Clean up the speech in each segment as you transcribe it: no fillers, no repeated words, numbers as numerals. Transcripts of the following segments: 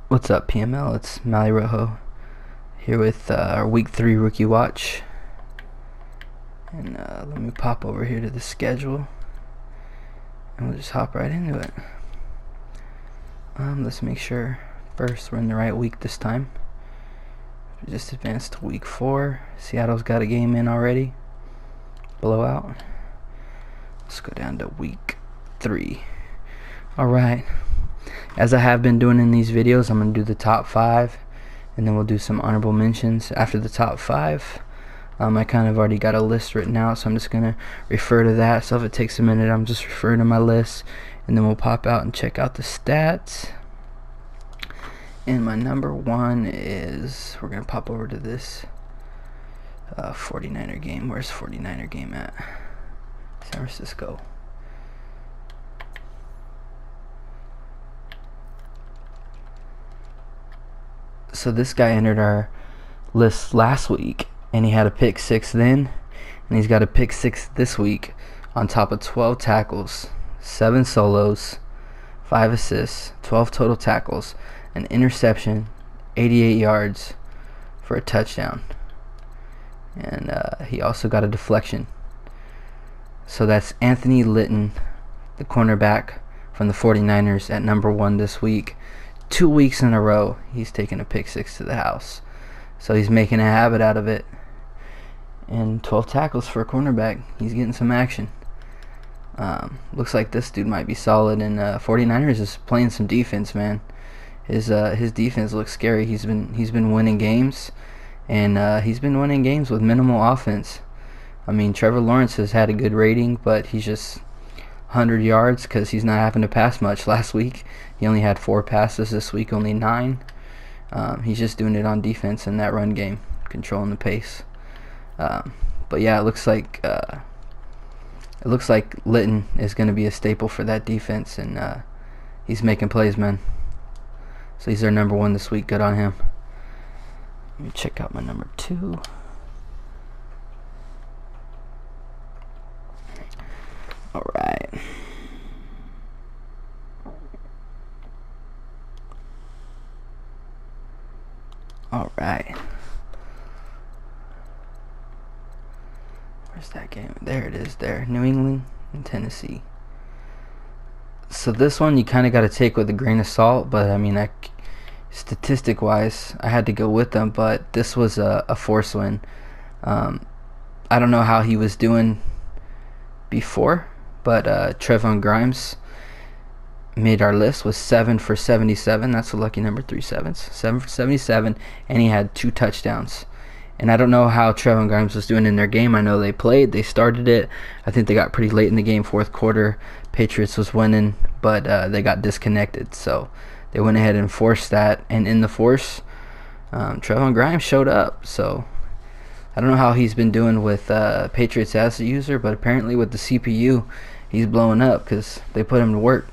What's up, PML? It's Mally Rojo here with our Week 3 Rookie Watch. And let me pop over here to the schedule and we'll just hop right into it. Let's make sure first we're in the right week this time. We just advanced to Week 4. Seattle's got a game in already. Blowout. Let's go down to Week 3. Alright. As I have been doing in these videos, I'm going to do the top 5 and then we'll do some honorable mentions after the top 5. I kind of already got a list written out, so I'm just going to refer to that. So if it takes a minute, I'm just referring to my list and then we'll pop out and check out the stats. And my number 1 is, we're going to pop over to this 49er game. Where's 49er game at? San Francisco. So this guy entered our list last week and he had a pick 6 then, and he's got a pick 6 this week on top of 12 tackles, 7 solos, 5 assists, 12 total tackles, an interception, 88 yards for a touchdown, and he also got a deflection. So that's Anthony Litton, the cornerback from the 49ers, at number 1 this week. 2 weeks in a row he's taken a pick 6 to the house, so he's making a habit out of it. And 12 tackles for a cornerback, he's getting some action. Looks like this dude might be solid, and 49ers is playing some defense, man. His defense looks scary. He's been winning games, and he's been winning games with minimal offense. I mean, Trevor Lawrence has had a good rating, but he's just 100 yards because he's not having to pass much. Last week he only had 4 passes, this week only 9. He's just doing it on defense in that run game, controlling the pace. But yeah, it looks like Litton is going to be a staple for that defense, and he's making plays, man. So he's our number 1 this week. Good on him. Let me check out my number 2. Alright. Alright. Where's that game? There it is there. New England and Tennessee. So this one you kind of got to take with a grain of salt, but I mean, statistic wise I had to go with them, but this was a force win. I don't know how he was doing before, but Trevon Grimes made our list, was 7 for 77. That's a lucky number, 3 sevens. 7 for 77, and he had 2 touchdowns. And I don't know how Trevon Grimes was doing in their game. I know they started it. I think they got pretty late in the game, 4th quarter. Patriots was winning, but they got disconnected. So they went ahead and forced that. And in the force, Trevon Grimes showed up. So I don't know how he's been doing with Patriots as a user, but apparently with the CPU, he's blowing up because they put him to work.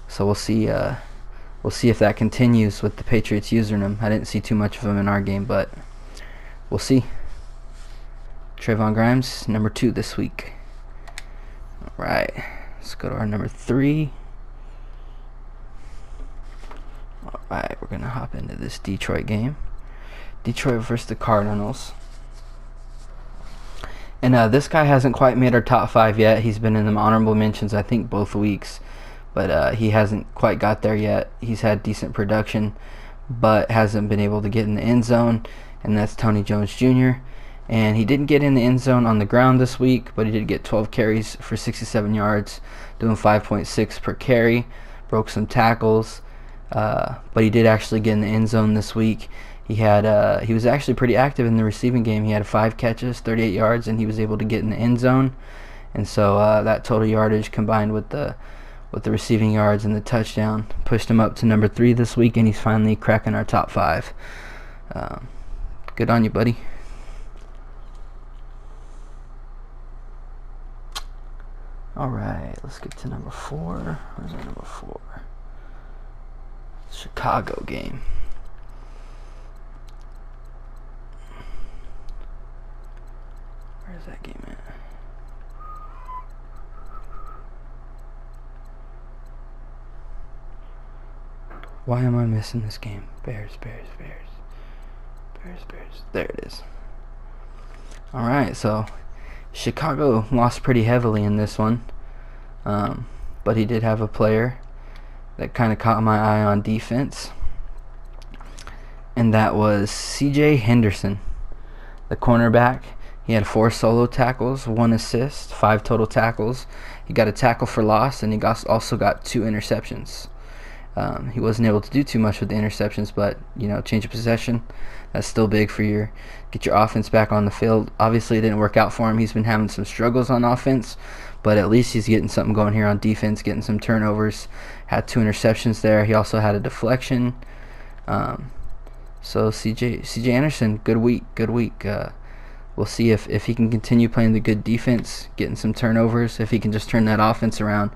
So we'll see. We'll see if that continues with the Patriots using him. I didn't see too much of him in our game, but we'll see. Trevon Grimes, number 2 this week. Alright, let's go to our number 3. Alright, we're going to hop into this Detroit game. Detroit versus the Cardinals. And this guy hasn't quite made our top 5 yet. He's been in the honorable mentions, I think, both weeks. But he hasn't quite got there yet. He's had decent production, but hasn't been able to get in the end zone. And that's Tony Jones Jr. And he didn't get in the end zone on the ground this week, but he did get 12 carries for 67 yards, doing 5.6 per carry, broke some tackles, but he did actually get in the end zone this week. He was actually pretty active in the receiving game. He had 5 catches, 38 yards, and he was able to get in the end zone. And so that total yardage combined with the receiving yards and the touchdown pushed him up to number 3 this week, and he's finally cracking our top 5. Good on you, buddy. Alright, let's get to number 4. Where's our number 4? Chicago game. Where's that game at? Why am I missing this game? Bears. There it is. Alright, so Chicago lost pretty heavily in this one. But he did have a player that kind of caught my eye on defense. And that was C.J. Henderson, the cornerback. He had 4 solo tackles, 1 assist, 5 total tackles. He got a tackle for loss, and he also got 2 interceptions. He wasn't able to do too much with the interceptions, but change of possession, that's still big for get your offense back on the field. Obviously, it didn't work out for him. He's been having some struggles on offense, but at least he's getting something going here on defense, getting some turnovers. Had 2 interceptions there. He also had a deflection. So CJ Anderson, good week. We'll see if he can continue playing the good defense, getting some turnovers. If he can just turn that offense around,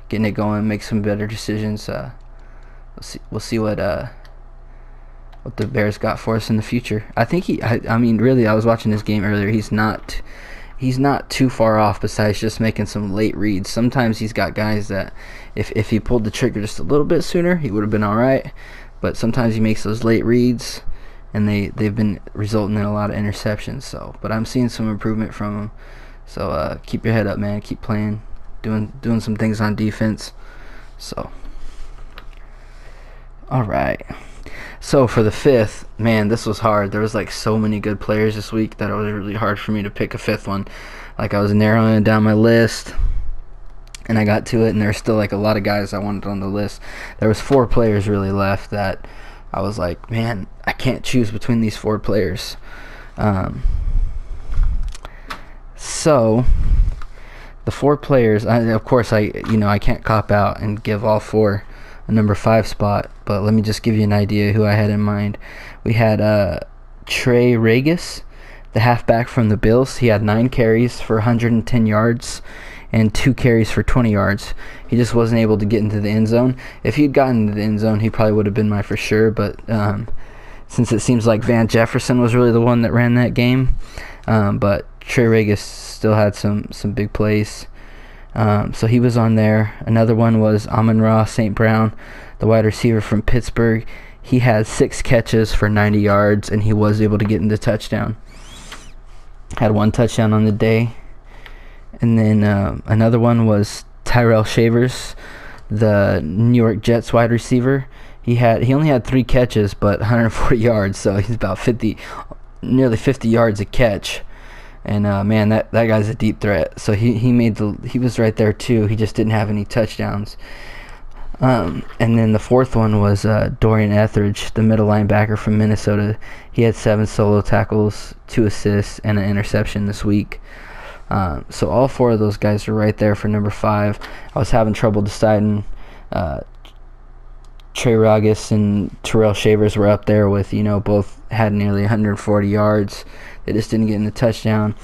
getting it going, make some better decisions. We'll see what the Bears got for us in the future. I think I mean, really, I was watching this game earlier. He's not too far off. Besides just making some late reads. Sometimes he's got guys that if he pulled the trigger just a little bit sooner, he would have been all right. But sometimes he makes those late reads, and they've been resulting in a lot of interceptions. So, but I'm seeing some improvement from him. So keep your head up, man. Keep playing, doing some things on defense. So, all right. So for the 5th, man, this was hard. There was like so many good players this week that it was really hard for me to pick a 5th one. Like I was narrowing down my list, and I got to it, and there's still like a lot of guys I wanted on the list. There was 4 players really left that I was like, man, I can't choose between these 4 players. So the 4 players, of course, I can't cop out and give all 4 a number 5 spot, but let me just give you an idea who I had in mind. We had Trey Regis, the halfback from the Bills. He had 9 carries for 110 yards and 2 carries for 20 yards. He just wasn't able to get into the end zone. If he'd gotten into the end zone, he probably would have been my for sure, but since it seems like Van Jefferson was really the one that ran that game, but Trey Regis still had some big plays. So he was on there. Another one was Amon-Ra St. Brown, the wide receiver from Pittsburgh. He had 6 catches for 90 yards, and he was able to get into touchdown. Had 1 touchdown on the day. And then another one was Tyrell Shavers, the New York Jets wide receiver. He only had 3 catches, but 140 yards, so he's about nearly 50 yards a catch. And man, that guy's a deep threat. So he was right there too. He just didn't have any touchdowns. And then the 4th one was Dorian Etheridge, the middle linebacker from Minnesota. He had 7 solo tackles, 2 assists, and an interception this week. So all 4 of those guys are right there for number 5. I was having trouble deciding. Trey Regis and Tyrell Shavers were up there with, both had nearly 140 yards. They just didn't get in the touchdown.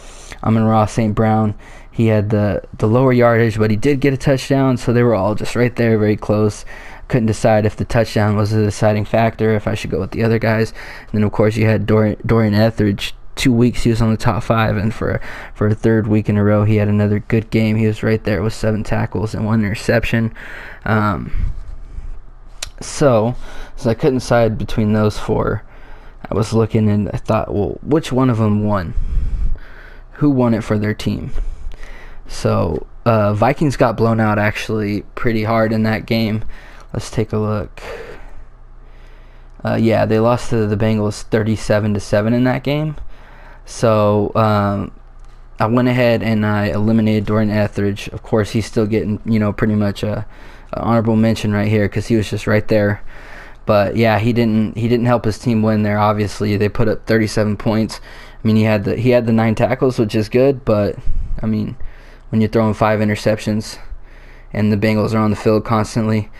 Amon-Ra St. Brown, he had the lower yardage, but he did get a touchdown, so they were all just right there, very close. Couldn't decide if the touchdown was a deciding factor, if I should go with the other guys. And then, of course, you had Dorian Etheridge. 2 weeks he was on the top 5, and for a 3rd week in a row, he had another good game. He was right there with 7 tackles and 1 interception. So I couldn't decide between those 4. I was looking and I thought, well, which one of them won? Who won it for their team? So Vikings got blown out actually pretty hard in that game. Let's take a look. They lost to the Bengals 37-7 in that game. So I went ahead and I eliminated Dorian Etheridge. Of course, he's still getting pretty much a honorable mention right here because he was just right there. But yeah, he didn't help his team win there. Obviously, they put up 37 points. I mean, he had the 9 tackles, which is good. But I mean, when you're throwing 5 interceptions and the Bengals are on the field constantly,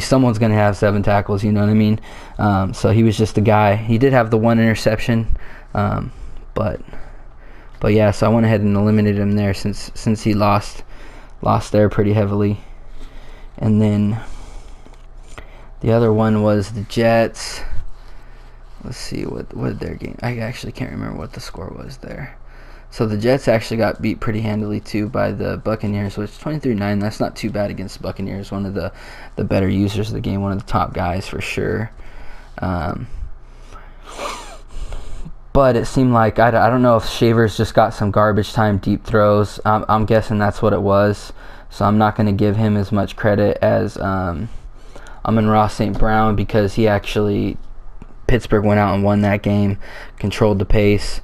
someone's gonna have 7 tackles. You know what I mean? So he was just the guy. He did have the 1 interception, but yeah. So I went ahead and eliminated him there since he lost there pretty heavily. And then the other one was the Jets. Let's see what their game. I actually can't remember what the score was there. So the Jets actually got beat pretty handily too by the Buccaneers, which 23-9. That's not too bad against the Buccaneers. One of the better users of the game, one of the top guys for sure. But it seemed like I don't know if Shavers just got some garbage time deep throws. I'm guessing that's what it was. So I'm not going to give him as much credit as Amon-Ra St. Brown, because he actually, Pittsburgh went out and won that game, controlled the pace.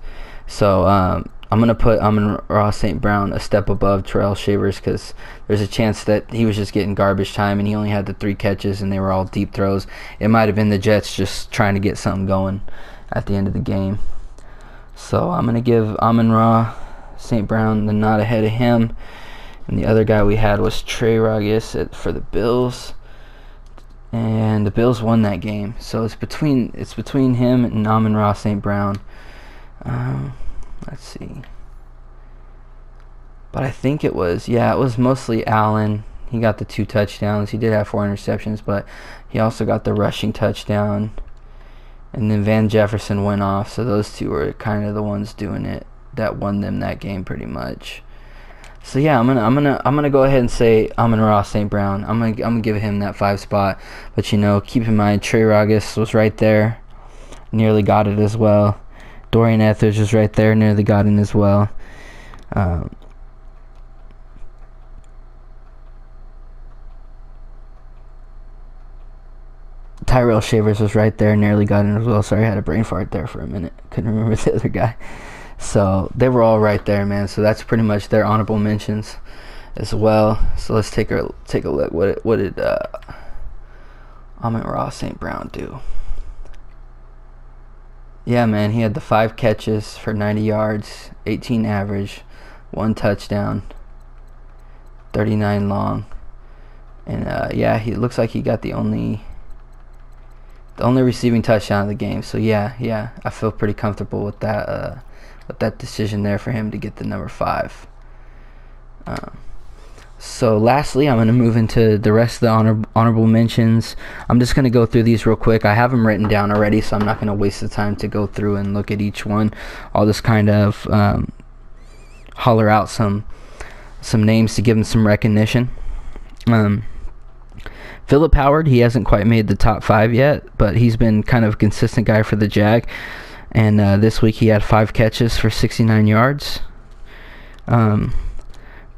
So I'm going to put Amon-Ra St. Brown a step above Terrell Shavers, because there's a chance that he was just getting garbage time and he only had the 3 catches and they were all deep throws. It might have been the Jets just trying to get something going at the end of the game. So I'm going to give Amon-Ra St. Brown the nod ahead of him. And the other guy we had was Trey Rogers for the Bills. And the Bills won that game. So it's between him and Amon-Ra St. Brown. Let's see. But I think it was mostly Allen. He got the 2 touchdowns. He did have 4 interceptions, but he also got the rushing touchdown. And then Van Jefferson went off. So those 2 were kind of the ones doing it that won them that game pretty much. So yeah, I'm gonna go ahead and say Amon-Ra St. Brown. I'm gonna give him that 5 spot. But keep in mind, Trey Rogers was right there, nearly got it as well. Dorian Etheridge was right there, nearly got it as well. Tyrell Shavers was right there, nearly got it as well. Sorry, I had a brain fart there for a minute. Couldn't remember the other guy. So they were all right there, man. So that's pretty much their honorable mentions as well. So let's take a look. What did Amon-Ra St. Brown do? Yeah, man, he had the 5 catches for 90 yards, 18 average, 1 touchdown, 39 long, and he looks like he got the only receiving touchdown of the game. So yeah, I feel pretty comfortable with that. With that decision there for him to get the number 5. So lastly, I'm going to move into the rest of the honorable mentions. I'm just going to go through these real quick. I have them written down already, so I'm not going to waste the time to go through and look at each one. I'll just kind of holler out some names to give them some recognition. Philip Howard, he hasn't quite made the top 5 yet, but he's been kind of a consistent guy for the Jag. And this week he had 5 catches for 69 yards.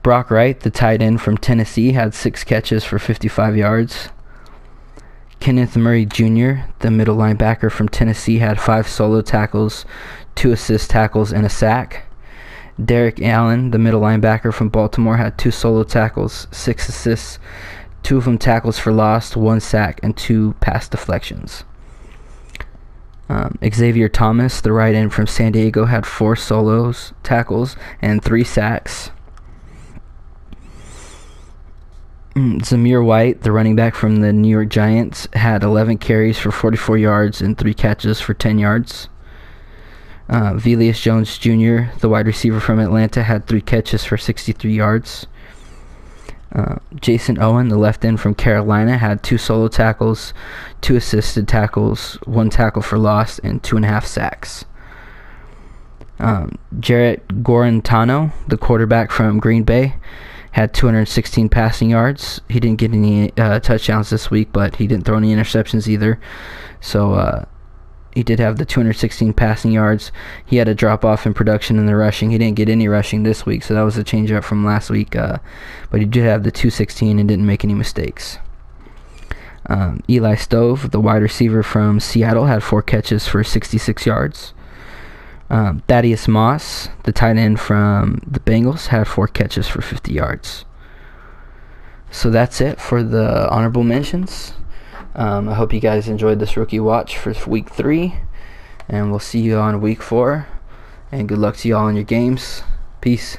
Brock Wright, the tight end from Tennessee, had 6 catches for 55 yards. Kenneth Murray Jr., the middle linebacker from Tennessee, had 5 solo tackles, 2 assist tackles, and a sack. Derek Allen, the middle linebacker from Baltimore, had 2 solo tackles, 6 assists, 2 of them tackles for loss, 1 sack, and 2 pass deflections. Xavier Thomas, the right end from San Diego, had 4 solos, tackles, and 3 sacks. Zamir White, the running back from the New York Giants, had 11 carries for 44 yards and 3 catches for 10 yards. Velius Jones Jr., the wide receiver from Atlanta, had 3 catches for 63 yards. Jason Owen, the left end from Carolina, had 2 solo tackles, 2 assisted tackles, 1 tackle for loss, and 2.5 sacks. Jarrett Guarantano, the quarterback from Green Bay, had 216 passing yards. He didn't get any touchdowns this week, but he didn't throw any interceptions either. So he did have the 216 passing yards. He had a drop-off in production in the rushing. He didn't get any rushing this week, so that was a change-up from last week. But he did have the 216 and didn't make any mistakes. Eli Stove, the wide receiver from Seattle, had 4 catches for 66 yards. Thaddeus Moss, the tight end from the Bengals, had 4 catches for 50 yards. So that's it for the honorable mentions. I hope you guys enjoyed this rookie watch for week 3, and we'll see you on week 4. And good luck to you all in your games. Peace.